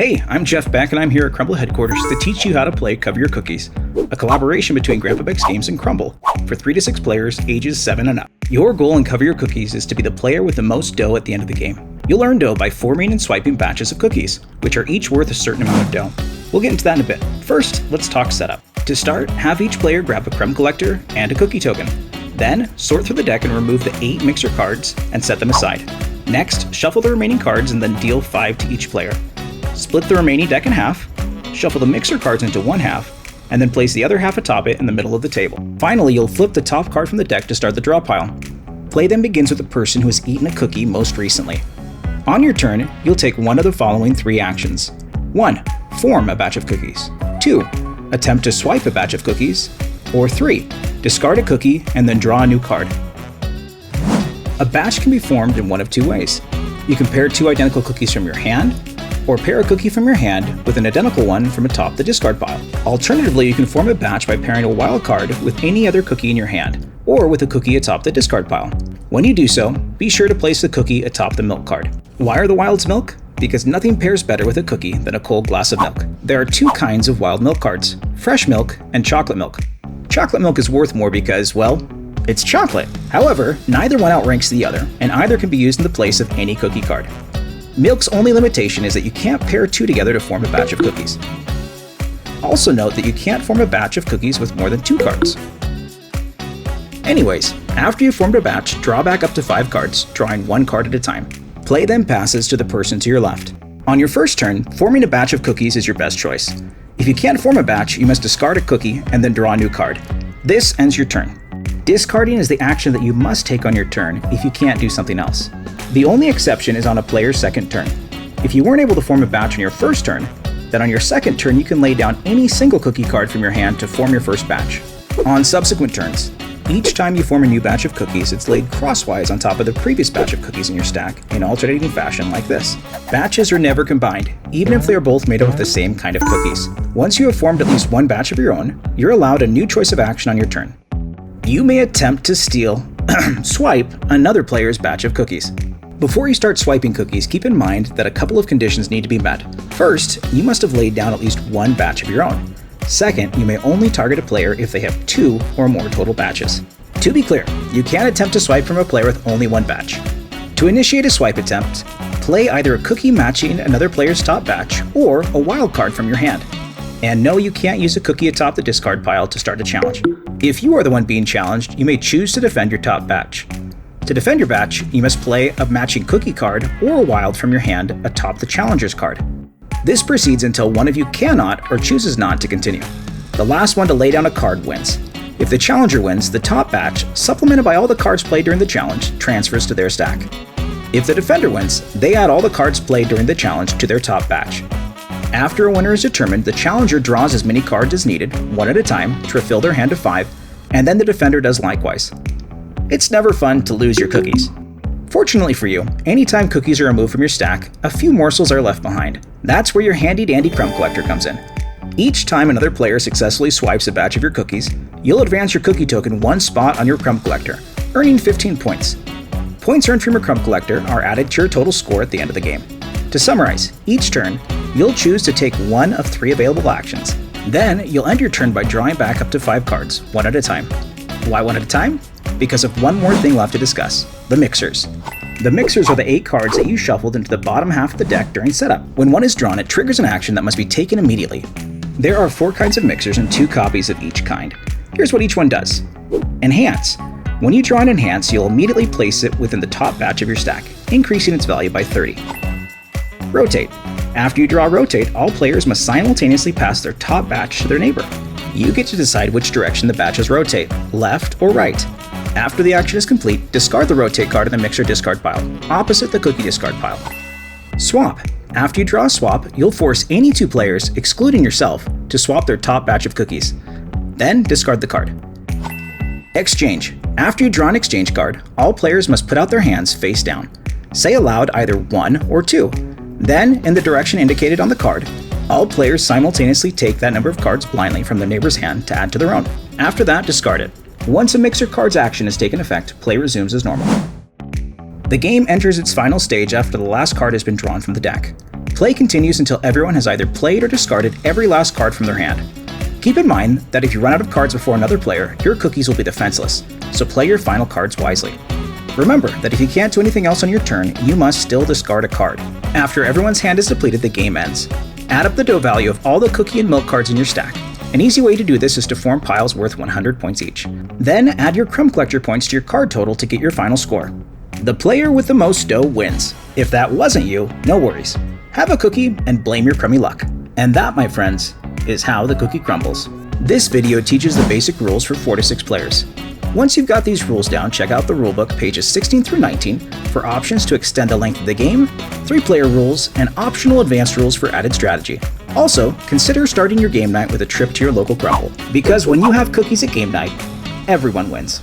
Hey, I'm Jeff Beck, and I'm here at Crumbl headquarters to teach you how to play Cover Your Cookies, a collaboration between Grandpa Beck's Games and Crumbl, for 3 to 6 players ages 7 and up. Your goal in Cover Your Cookies is to be the player with the most dough at the end of the game. You'll earn dough by forming and swiping batches of cookies, which are each worth a certain amount of dough. We'll get into that in a bit. First, let's talk setup. To start, have each player grab a Crumb Collector and a cookie token. Then, sort through the deck and remove the 8 mixer cards and set them aside. Next, shuffle the remaining cards and then deal 5 to each player. Split the remaining deck in half, shuffle the mixer cards into one half, and then place the other half atop it in the middle of the table. Finally, you'll flip the top card from the deck to start the draw pile. Play then begins with the person who has eaten a cookie most recently. On your turn, you'll take one of the following 3 actions. 1. Form a batch of cookies. 2. Attempt to swipe a batch of cookies. Or 3. Discard a cookie and then draw a new card. A batch can be formed in one of 2 ways. You can pair 2 identical cookies from your hand, or pair a cookie from your hand with an identical one from atop the discard pile. Alternatively, you can form a batch by pairing a wild card with any other cookie in your hand, or with a cookie atop the discard pile. When you do so, be sure to place the cookie atop the milk card. Why are the wilds milk? Because nothing pairs better with a cookie than a cold glass of milk. There are 2 kinds of wild milk cards, fresh milk and chocolate milk. Chocolate milk is worth more because, well, it's chocolate. However, neither one outranks the other, and either can be used in the place of any cookie card. Milk's only limitation is that you can't pair 2 together to form a batch of cookies. Also note that you can't form a batch of cookies with more than 2 cards. Anyways, after you've formed a batch, draw back up to 5 cards, drawing 1 card at a time. Play then passes to the person to your left. On your first turn, forming a batch of cookies is your best choice. If you can't form a batch, you must discard a cookie and then draw a new card. This ends your turn. Discarding is the action that you must take on your turn if you can't do something else. The only exception is on a player's second turn. If you weren't able to form a batch on your first turn, then on your second turn you can lay down any single cookie card from your hand to form your first batch. On subsequent turns, each time you form a new batch of cookies, it's laid crosswise on top of the previous batch of cookies in your stack in alternating fashion like this. Batches are never combined, even if they are both made up of the same kind of cookies. Once you have formed at least one batch of your own, you're allowed a new choice of action on your turn. You may attempt to steal, swipe, another player's batch of cookies. Before you start swiping cookies, keep in mind that a couple of conditions need to be met. First, you must have laid down at least one batch of your own. Second, you may only target a player if they have 2 or more total batches. To be clear, you can attempt to swipe from a player with only 1 batch. To initiate a swipe attempt, play either a cookie matching another player's top batch or a wild card from your hand. And no, you can't use a cookie atop the discard pile to start a challenge. If you are the one being challenged, you may choose to defend your top batch. To defend your batch, you must play a matching cookie card or a wild from your hand atop the challenger's card. This proceeds until one of you cannot or chooses not to continue. The last one to lay down a card wins. If the challenger wins, the top batch, supplemented by all the cards played during the challenge, transfers to their stack. If the defender wins, they add all the cards played during the challenge to their top batch. After a winner is determined, the challenger draws as many cards as needed, one at a time, to refill their hand to 5, and then the defender does likewise. It's never fun to lose your cookies. Fortunately for you, anytime cookies are removed from your stack, a few morsels are left behind. That's where your handy-dandy Crumb Collector comes in. Each time another player successfully swipes a batch of your cookies, you'll advance your cookie token 1 spot on your Crumb Collector, earning 15 points. Points earned from your Crumb Collector are added to your total score at the end of the game. To summarize, each turn, you'll choose to take one of 3 available actions. Then, you'll end your turn by drawing back up to 5 cards, one at a time. Why one at a time? Because of one more thing left to discuss, the mixers. The mixers are the 8 cards that you shuffled into the bottom half of the deck during setup. When one is drawn, it triggers an action that must be taken immediately. There are 4 kinds of mixers and 2 copies of each kind. Here's what each one does. Enhance. When you draw an enhance, you'll immediately place it within the top batch of your stack, increasing its value by 30. Rotate. After you draw rotate, all players must simultaneously pass their top batch to their neighbor. You get to decide which direction the batches rotate, left or right. After the action is complete, discard the rotate card in the mixer discard pile, opposite the cookie discard pile. Swap. After you draw a swap, you'll force any 2 players, excluding yourself, to swap their top batch of cookies. Then discard the card. Exchange. After you draw an exchange card, all players must put out their hands face down. Say aloud either 1 or 2. Then, in the direction indicated on the card, all players simultaneously take that number of cards blindly from their neighbor's hand to add to their own. After that, discard it. Once a mixer card's action has taken effect, play resumes as normal. The game enters its final stage after the last card has been drawn from the deck. Play continues until everyone has either played or discarded every last card from their hand. Keep in mind that if you run out of cards before another player, your cookies will be defenseless, so play your final cards wisely. Remember that if you can't do anything else on your turn, you must still discard a card. After everyone's hand is depleted, the game ends. Add up the dough value of all the cookie and milk cards in your stack. An easy way to do this is to form piles worth 100 points each. Then add your Crumb Collector points to your card total to get your final score. The player with the most dough wins. If that wasn't you, no worries. Have a cookie and blame your crummy luck. And that, my friends, is how the cookie crumbles. This video teaches the basic rules for 4 to 6 players. Once you've got these rules down, check out the rulebook pages 16 through 19 for options to extend the length of the game, 3-player rules, and optional advanced rules for added strategy. Also, consider starting your game night with a trip to your local Crumbl, because when you have cookies at game night, everyone wins.